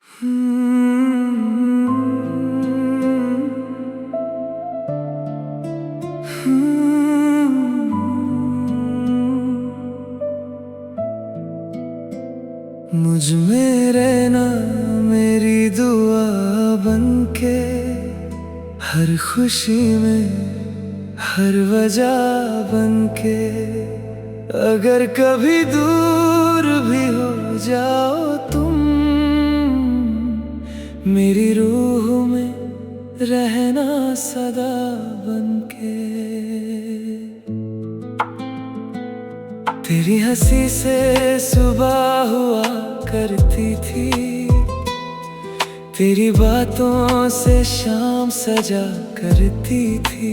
मुझ में रहना मेरी दुआ बनके, हर खुशी में हर वजह बनके। अगर कभी दूर भी हो जाओ तुम, मेरी रूह में रहना सदा बनके। तेरी हंसी से सुबह हुआ करती थी, तेरी बातों से शाम सजा करती थी।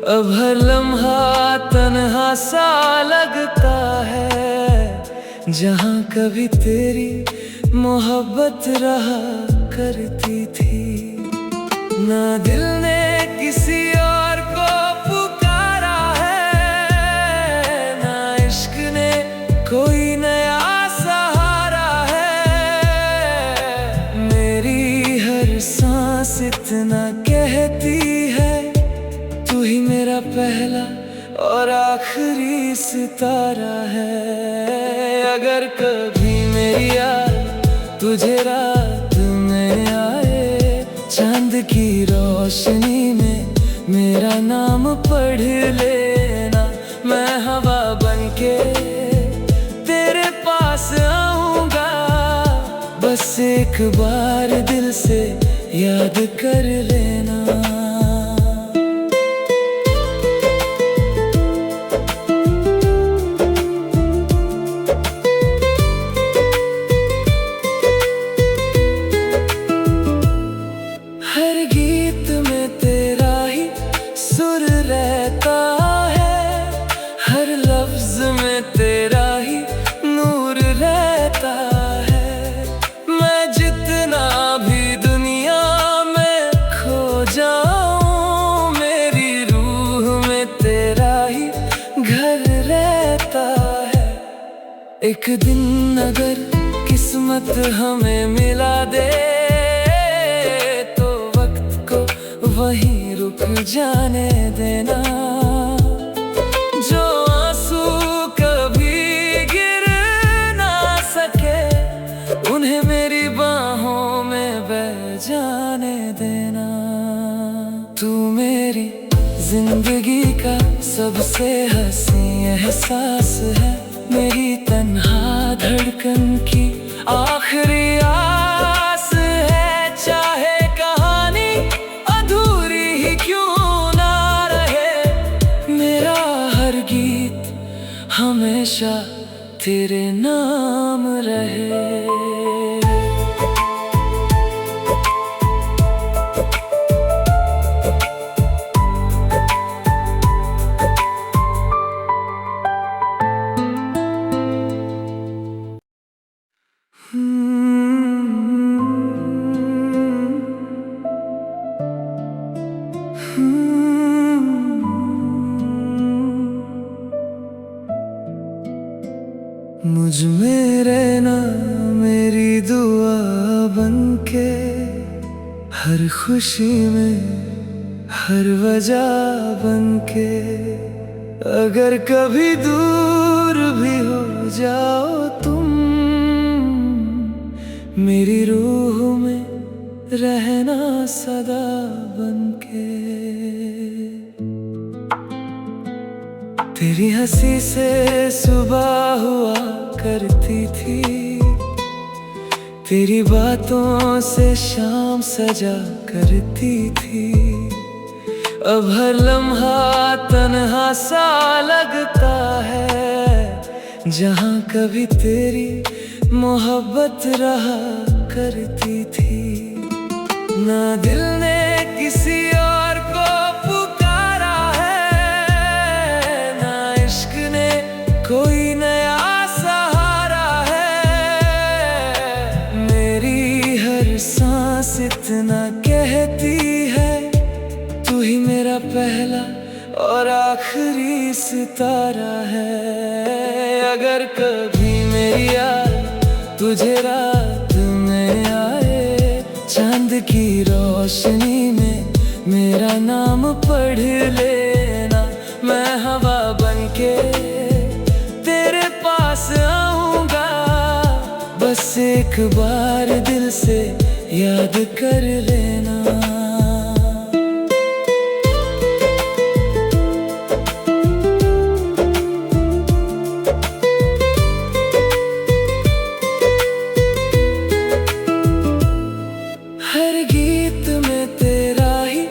अब हर लम्हा तन्हा सा लगता है, जहाँ कभी तेरी मोहब्बत रहा करती थी। ना दिल ने किसी और को पुकारा है, ना इश्क ने कोई नया सहारा है। मेरी हर सांस इतना कहती है, तू ही मेरा पहला और आखिरी सितारा है। अगर कभी मेरी याद तुझे रात में आए, चांद की रोशनी में मेरा नाम पढ़ लेना। मैं हवा बनके तेरे पास आऊंगा, बस एक बार दिल से याद कर लेना। हर गीत में तेरा ही सुर रहता है, हर लफ्ज में तेरा ही नूर रहता है। मैं जितना भी दुनिया में खो जाऊं, मेरी रूह में तेरा ही घर रहता है। एक दिन अगर किस्मत हमें मिला दे, वहीं रुक जाने देना। जो आंसू कभी गिर ना सके, उन्हें मेरी बाहों में बह जाने देना। तू मेरी जिंदगी का सबसे हंसी एहसास है, मेरी तन्हा धड़कन की आखिरी आस है। चाहे हमेशा तेरे नाम रहे। मुझ में रहना मेरी दुआ बनके, हर खुशी में हर वजह बनके। अगर कभी दूर भी हो जाओ तुम, मेरी रूह में रहना सदा बनके। तेरी हंसी से सुबह हुआ करती थी, तेरी बातों से शाम सजा करती थी। अब हर लम्हा तन्हा सा लगता है, जहाँ कभी तेरी मोहब्बत रहा करती थी। ना दिल ने किसी और को पुकारा है, ना इश्क ने कोई नया सहारा है। मेरी हर सांस इतना कहती है, तू ही मेरा पहला और आखिरी सितारा है। अगर कभी मेरी याद तुझे रात में की रोशनी में मेरा नाम पढ़ लेना। मैं हवा बनके तेरे पास आऊंगा, बस एक बार दिल से याद कर लेना। हर गीत में तेरा ही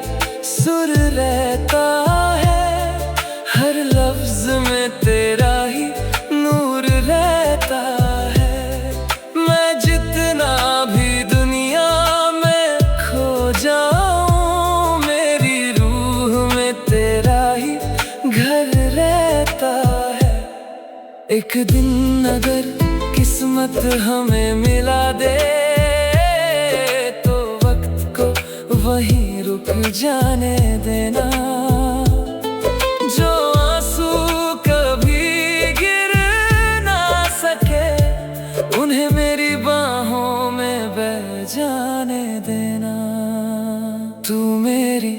सुर रहता है, हर लफ्ज में तेरा ही नूर रहता है। मैं जितना भी दुनिया में खो जाऊं, मेरी रूह में तेरा ही घर रहता है। एक दिन अगर किस्मत हमें मिला दे वहीं रुक जाने देना। जो आंसू कभी गिर ना सके, उन्हें मेरी बाहों में बह जाने देना। तू मेरी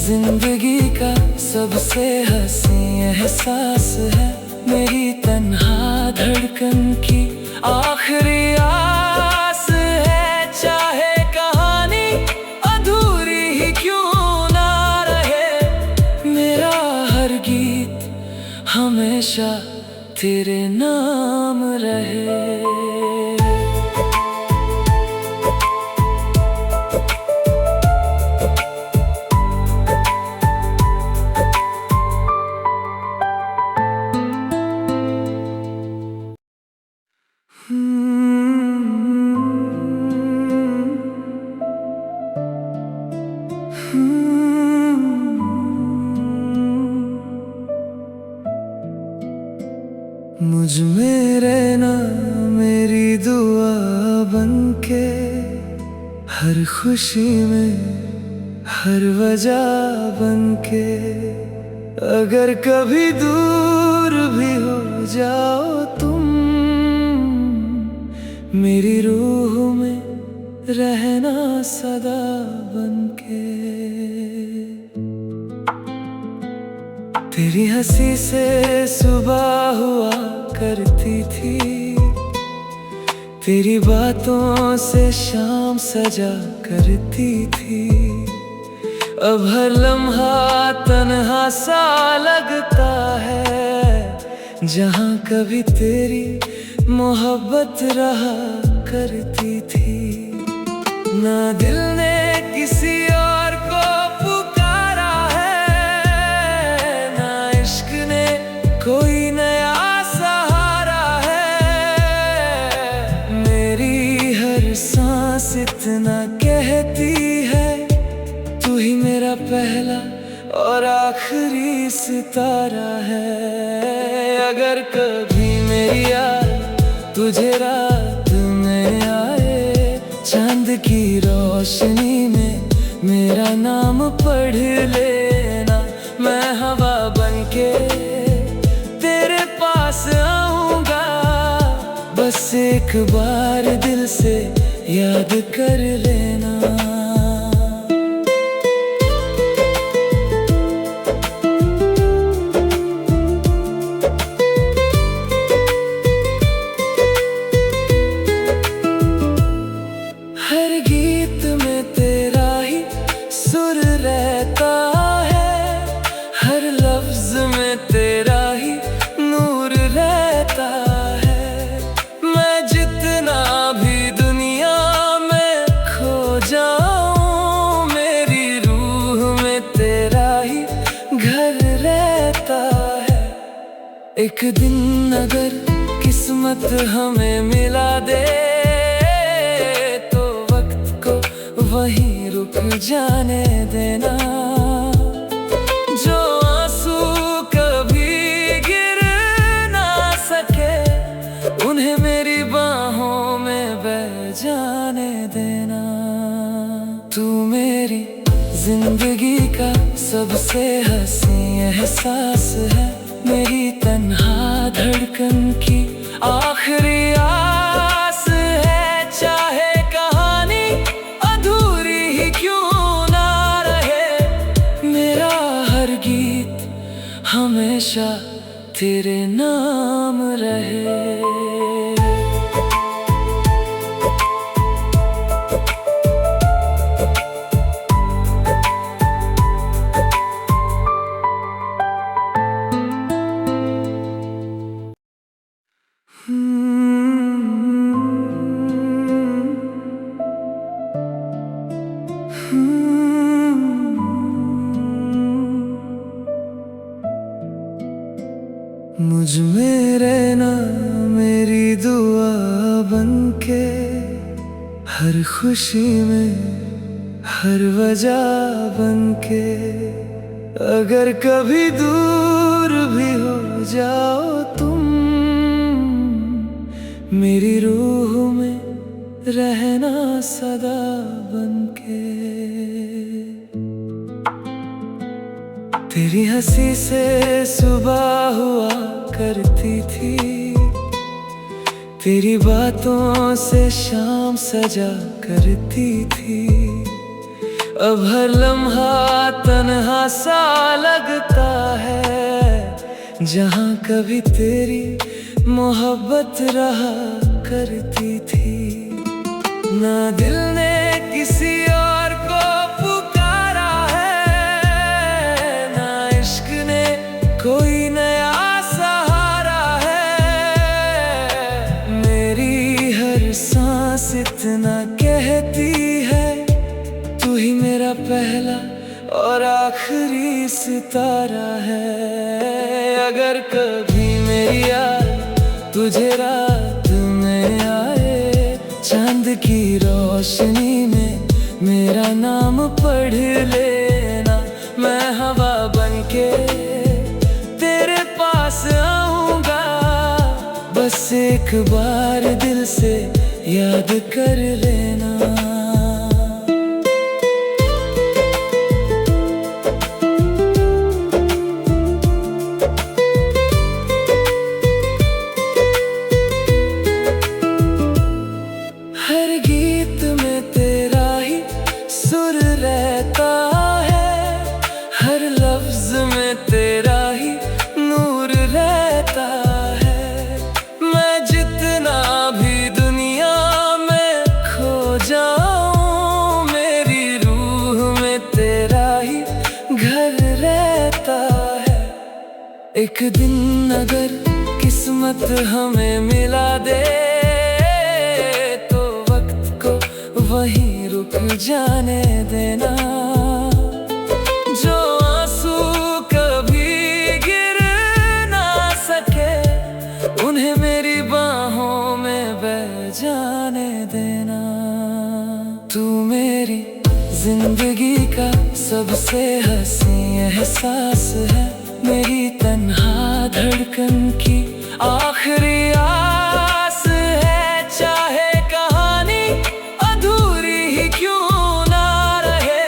जिंदगी का सबसे हंसी एहसास है, मेरी तन्हा धड़कन की आखिरी आस है। चाहे हमेशा तेरे नाम रहे। मुझ में रहना मेरी दुआ बनके, हर खुशी में हर वजह बनके। अगर कभी दूर भी हो जाओ तुम, मेरी रूह में रहना सदा बनके। तेरी हंसी से सुबह हुआ करती थी, तेरी बातों से शाम सजा करती थी। अब हर लम्हा तन्हा सा लगता है, जहाँ कभी तेरी मोहब्बत रहा करती थी। ना दिल ने किसी और को पुकारा है, ना इश्क ने कोई नया सहारा है। मेरी हर सांस इतना कहती है, तू ही मेरा पहला और आखिरी सितारा है। अगर कभी मेरी याद तुझे रात में आए, चांद की रोशनी में मेरा नाम पढ़ लेना। मैं हवा बनके तेरे पास आऊंगा, बस एक बार दिल से याद कर लेना। हर गीत में तेरा ही सुर रहता है, हर लफ्ज में तेरा ही नूर रहता है। मैं जितना भी दुनिया में खो जाऊं, मेरी रूह में तेरा ही घर रहता है। एक दिन अगर किस्मत हमें मिला दे, वहीं रुक जाने देना। जो आंसू कभी गिर ना सके, उन्हें मेरी बाहों में बह जाने देना। तू मेरी जिंदगी का सबसे हंसी एहसास है, मेरी तन्हा धड़कन की आखिरी आस है। चाहे कहानी अधूरी तेरे नाम रहे। मुझ में रहना मेरी दुआ बनके, हर खुशी में हर वजह बनके। अगर कभी दूर भी हो जाओ तुम, मेरी रूह में रहना सदा बनके। तेरी हंसी से सुबह हुआ करती थी, तेरी बातों से शाम सजा करती थी। अब हर लम्हा तन्हा सा लगता है, जहाँ कभी तेरी मोहब्बत रहा करती थी। ना दिल ने किसी और को पुकारा है, ना इश्क ने कोई नया सहारा है। मेरी हर सांस इतना कहती है, तू ही मेरा पहला और आखिरी सितारा है। अगर कभी मेरी याद तुझे रात में आए, चांद की रोशनी में मेरा नाम पढ़ लेना। मैं हवा बनके तेरे पास आऊंगा, बस एक बार दिल से याद कर लेना। हर गीत में तेरा ही सुर रहता है, हर लफ्ज में तेरा ही नूर रहता है। मैं जितना भी दुनिया में खो जाऊं, मेरी रूह में तेरा ही घर रहता है। एक दिन अगर किस्मत हमें मिला दे, वहीं रुक जाने देना। जो आंसू कभी गिर ना सके, उन्हें मेरी बाहों में बह जाने देना। तू मेरी जिंदगी का सबसे हंसी एहसास है, मेरी तन्हा धड़कन की आखिरी आस है। चाहे कहानी अधूरी ही क्यों ना रहे,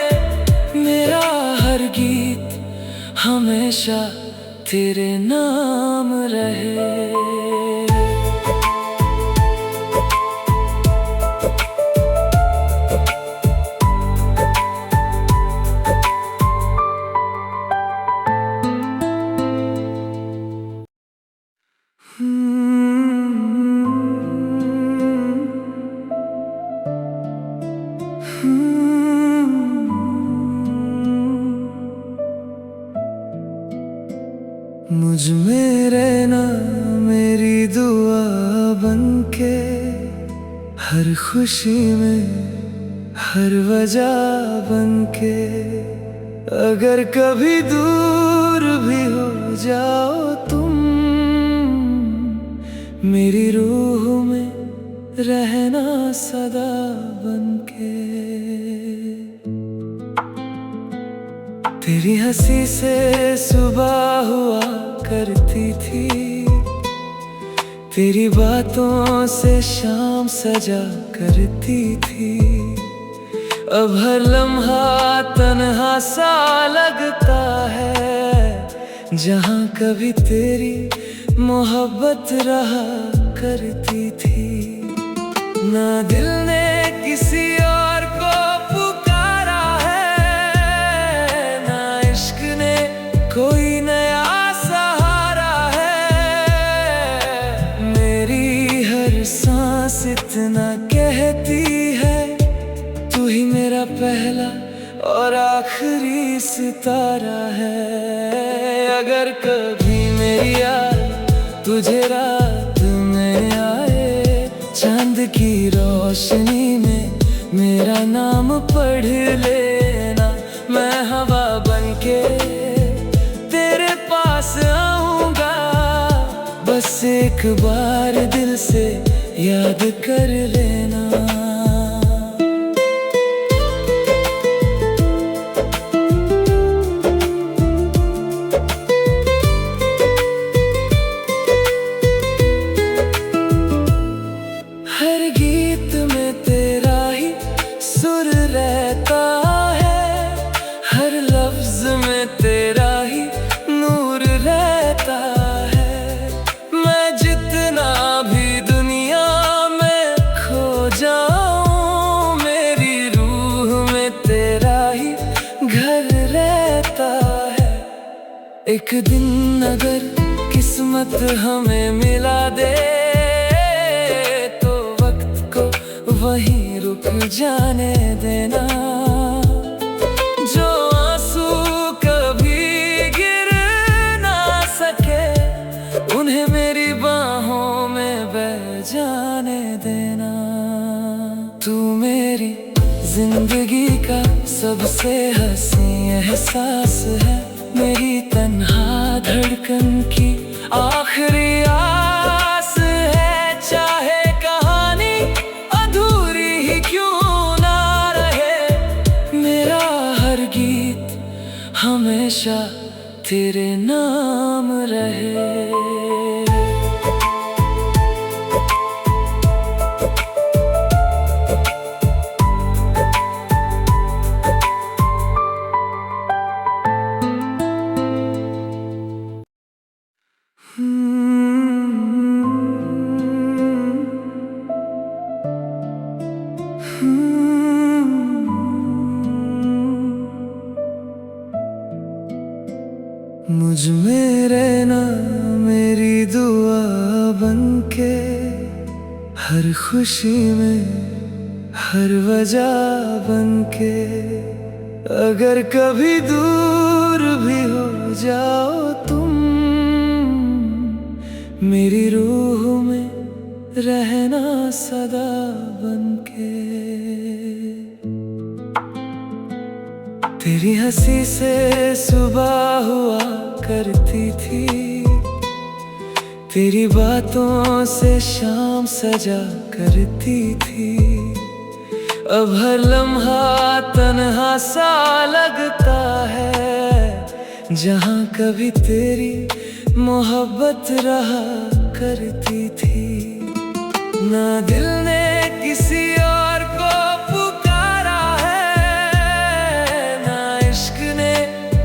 मेरा हर गीत हमेशा तेरे नाम रहे। मुझ में रहना मेरी दुआ बनके, हर खुशी में हर वजह बनके। अगर कभी दूर भी हो जाओ तुम, मेरी रूह में रहना सदा बनके। तेरी हंसी से सुबह हुआ करती थी, तेरी बातों से शाम सजा करती थी। अब हर लम्हा तन्हा सा लगता है, जहाँ कभी तेरी मोहब्बत रहा करती थी। ना दिल ने किसी और को पुकारा है, ना इश्क ने कोई नया सहारा है। इतना कहती है, तू ही मेरा पहला और आखिरी सितारा है। अगर कभी मेरी याद तुझे रात में आए, चांद की रोशनी में मेरा नाम पढ़ लेना। मैं हवा बनके तेरे पास आऊंगा, बस एक बार दिल से याद कर लेना। हर गीत में तेरा ही सुर रहता है, हर लफ्ज में तेरा ही नूर रहता है। मैं जितना भी दुनिया में खो जाऊं, मेरी रूह में तेरा ही घर रहता है। एक दिन अगर किस्मत हमें मिला दे, वहीं रुक जाने देना। जो आंसू कभी गिर ना सके, उन्हें मेरी बाहों में बह जाने देना। तू मेरी जिंदगी का सबसे हंसी एहसास है, मेरी तन्हा धड़कन की आखिरी आस है। चाहे कहानी अधूरी ही क्यों ना रहे, मेरा हर गीत हमेशा तेरे नाम रहे। मुझ में रहना मेरी दुआ बनके, हर खुशी में हर वजह बनके। अगर कभी दूर भी हो जाओ तुम, मेरी रूह में रहना सदा बनके। तेरी हंसी से सुबह हुआ करती थी, तेरी बातों से शाम सजा करती थी। अब हर लम्हा तन्हा सा लगता है, जहाँ कभी तेरी मोहब्बत रहा करती थी। ना दिल ने किसी और को पुकारा है, ना इश्क ने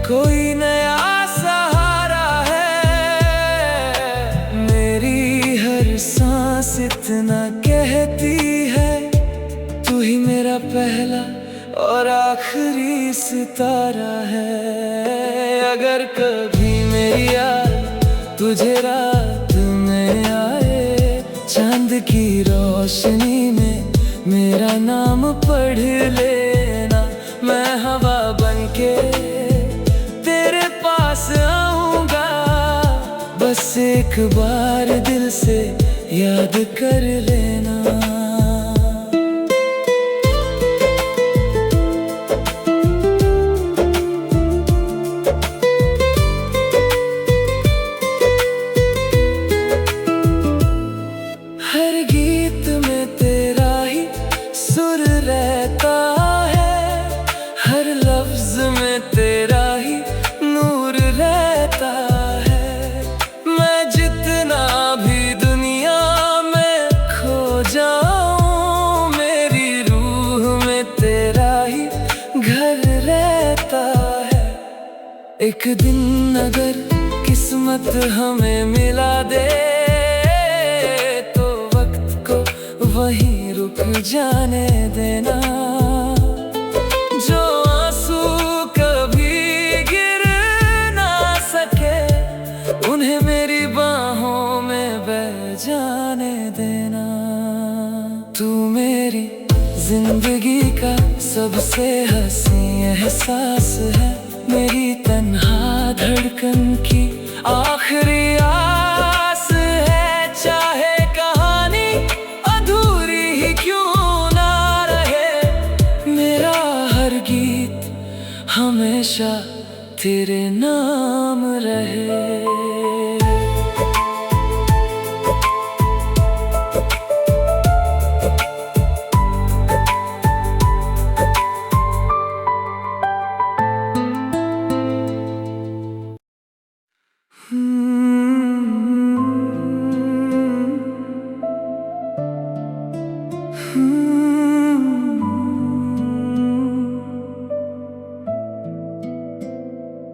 कोई नया सहारा है। मेरी हर सांस इतना कहती है, तू ही मेरा पहला और आखिरी सितारा है। अगर कभी मेरी याद तुझे रात में आए, चांद की रोशनी में मेरा नाम पढ़ लेना। मैं हवा बनके तेरे पास आऊंगा, बस एक बार दिल से याद कर लेना। हर गीत में तेरा ही सुर रहता है, हर लफ्ज में तेरा ही नूर रहता है। मैं जितना भी दुनिया में खो जाऊं, मेरी रूह में तेरा ही घर रहता है। एक दिन अगर किस्मत हमें मिला दे, वहीं रुक जाने देना। जो आंसू कभी गिर ना सके, उन्हें मेरी बाहों में बह जाने देना। तू मेरी जिंदगी का सबसे हंसी एहसास है, मेरी तन्हा धड़कन की आखिरी आस है। चाहे कहानी अधूरी ही क्यों ना रहे, मेरा हर गीत हमेशा तेरे नाम रहे।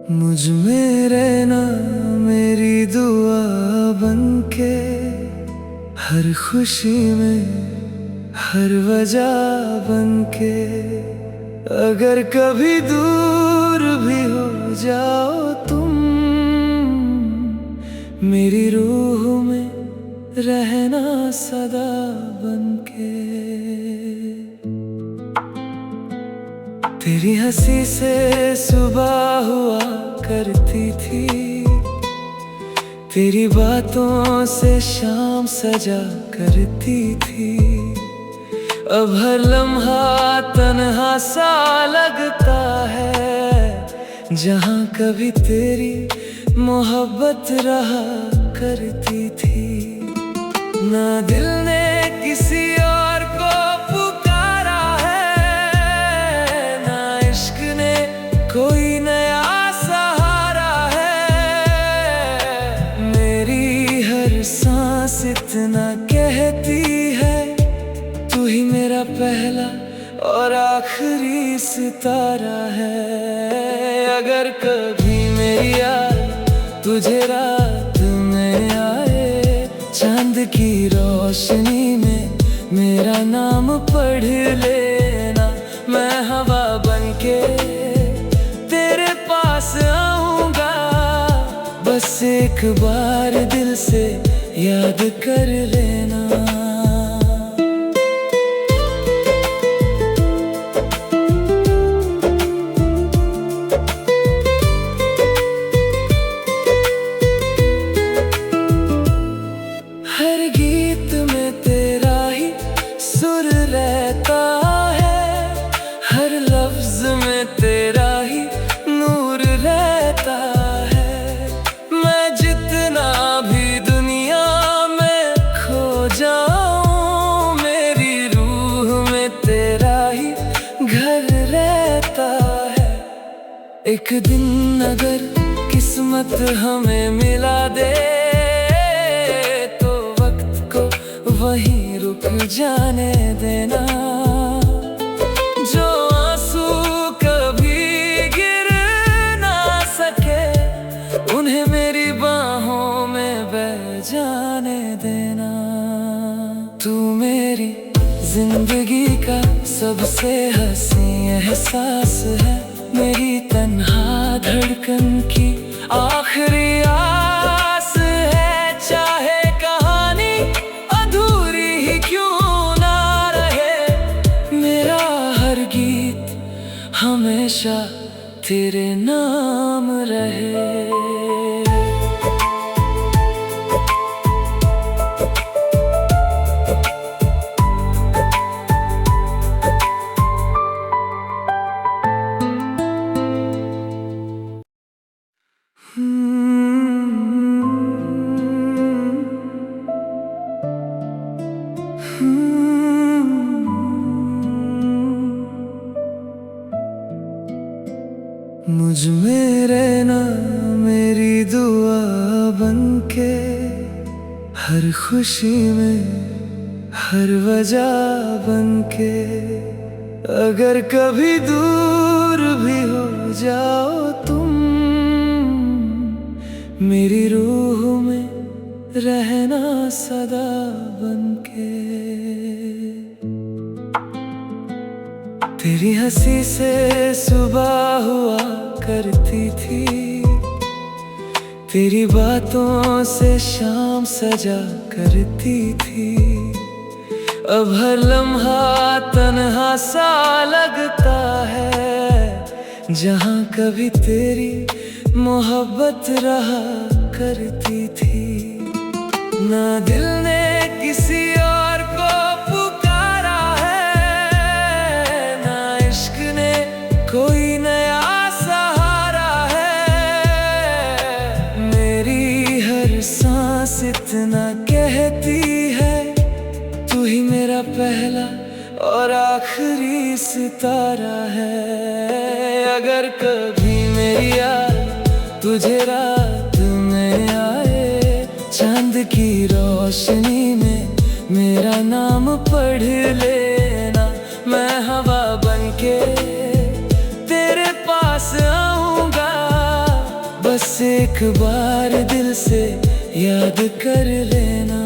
मुझ में रहना मेरी दुआ बनके, हर खुशी में हर वजह बनके। अगर कभी दूर भी हो जाओ तुम, मेरी रूह में रहना सदा बनके। तेरी हंसी से सुबह हुआ करती थी, तेरी बातों से शाम सजा करती थी। अब हर लम्हा तन्हा सा लगता है, जहाँ कभी तेरी मोहब्बत रहा करती थी। ना दिल ने किसी और को पुकारा है, ना इश्क ने कोई नया सहारा है। मेरी हर सांस इतना कहती है, तू ही मेरा पहला और आखिरी सितारा है। अगर कभी मेरी याद तुझे रात में आए, चांद की रोशनी में मेरा नाम पढ़ लेना। मैं हवा बनके तेरे पास आऊंगा, बस एक बार दिल से याद कर लेना। हर गीत में तेरा ही सुर रहता है, हर लफ्ज में तेरा ही नूर रहता है। मैं जितना भी दुनिया में खो जाऊं, मेरी रूह में तेरा ही घर रहता है। एक दिन अगर किस्मत हमें मिला दे, वहीं रुक जाने देना। जो आंसू कभी गिर ना सके, उन्हें मेरी बाहों में बह जाने देना। तू मेरी जिंदगी का सबसे हंसी एहसास है, मेरी तन्हा धड़कन की आखिरी आस है। चाहे कहानी अधूरी ही क्यों ना रहे, मेरा हर गीत हमेशा तेरे नाम रहे। मुझ में रहना मेरी दुआ बनके, हर खुशी में हर वजह बनके। अगर कभी दूर भी हो जाओ तुम, मेरी रूह में रहना सदा बनके। तेरी हंसी से सुबह हुआ करती थी, तेरी बातों से शाम सजा करती थी। अब हर लम्हा तन्हा सा लगता है, जहाँ कभी तेरी मोहब्बत रहा करती थी। ना दिल ने किसी और को पुकारा है, ना इश्क ने कोई नया सहारा है। मेरी हर सांस इतना कहती है, तू ही मेरा पहला और आखिरी सितारा है। अगर कभी मेरी याद तुझे रात में आए, चांद की रोशनी में मेरा नाम पढ़ लेना। मैं हवा बनके तेरे पास आऊंगा, बस एक बार दिल से याद कर लेना।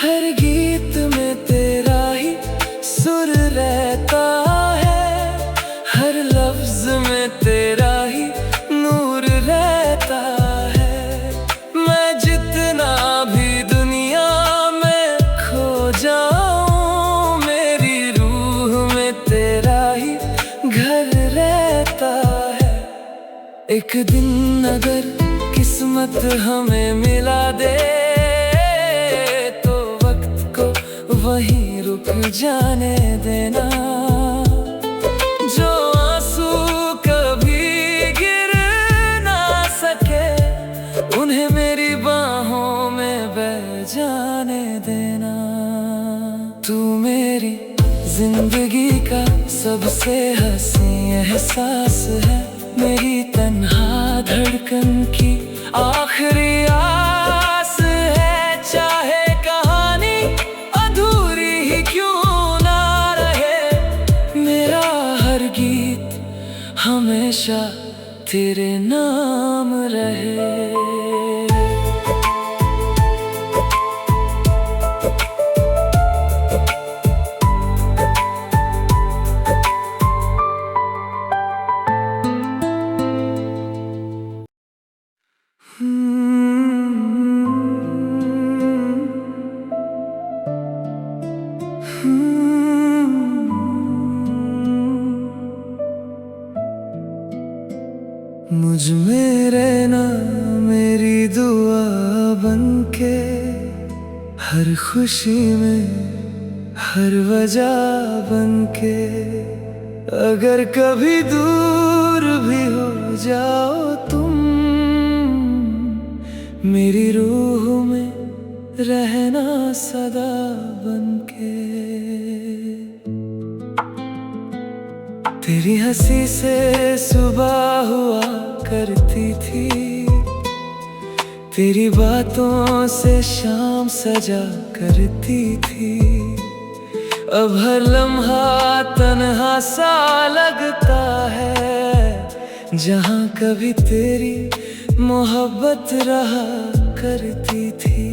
हर गीत में तेरा ही सुर रहता है, हर लफ्ज में तेरा ही नूर रहता है। मैं जितना भी दुनिया में खो जाऊं, मेरी रूह में तेरा ही घर रहता है। एक दिन अगर किस्मत हमें मिला दे, वहीं रुक जाने देना। जो आंसू कभी गिर ना सके, उन्हें मेरी बाहों में बह जाने देना। तू मेरी जिंदगी का सबसे हंसी एहसास है, मेरी तन्हा धड़कन की आखिरी आस है। चाहे हमेशा तेरे नाम रहे। मुझ में रहना मेरी दुआ बनके, हर खुशी में हर वजह बनके। अगर कभी दूर भी हो जाओ तुम, मेरी रूह में रहना सदा बनके। तेरी हंसी से सुबह हुआ करती थी, तेरी बातों से शाम सजा करती थी। अब हर लम्हा तन्हा सा लगता है, जहाँ कभी तेरी मोहब्बत रहा करती थी।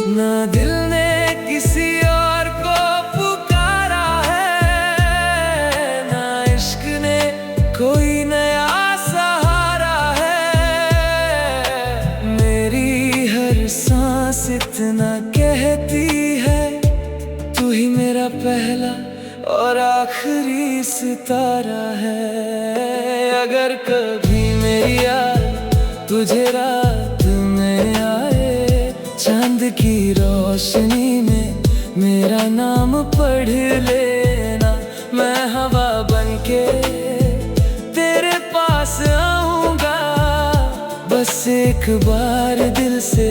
ना दिल ने किसी और को पुकारा है, ना इश्क ने कोई नया सहारा है। मेरी हर सांस इतना कहती है, तू ही मेरा पहला और आखिरी सितारा है। अगर कभी मेरी याद तुझे रात में आए, चांद की रोशनी में मेरा नाम पढ़ लेना। मैं हवा बनके तेरे पास आऊंगा, बस एक बार दिल से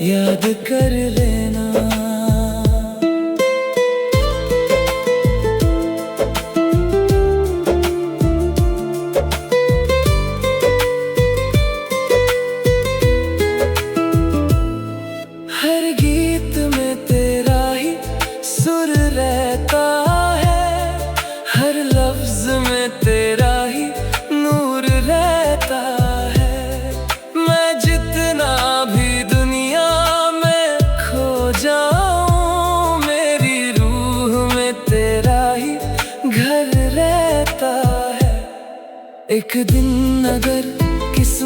याद कर लेना। हर गीत में तेरा ही सुर रहता है, हर लफ्ज में तेरा ही नूर रहता है। मैं जितना भी दुनिया में खो जाऊं, एक दिन अगर किस्मत